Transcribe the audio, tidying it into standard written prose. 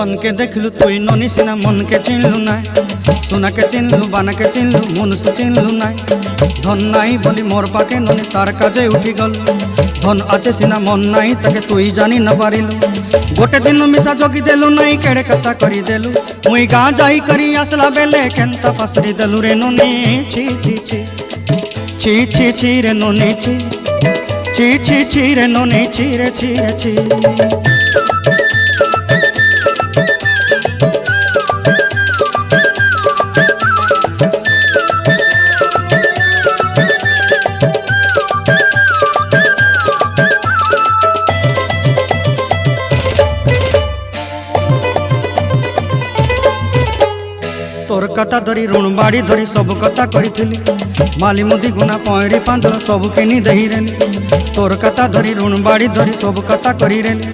धन के देखलु तुई ननी सिना मन के चिन्हलु ना सोना के चिन्हलु बाना के चिन्हलु मनुष्य चिन्हलु ना धन नाई बोली मोर पाके ननी तार काजे उठी गल धन आचे सिना मन नाई ताके तुई जानी न पारिलु गोटे दिन मिसा जोगी देलु नाई केड़े कथा करी देलु मुई गाँ जाई करी आसला बेले केंता पासरी देलु रे ननी छी छी छी छी छी छी रे ननी छी छी छी छी रे ननी छी रे छी रे छी। तोर कथा धरी ऋण बाड़ी धरी सब कथा करी माली मुदी गुना पहरी पांदर सब किनी दही रेली तोर कथा धरी ऋण बाड़ी धरी सब कथा करी रेली।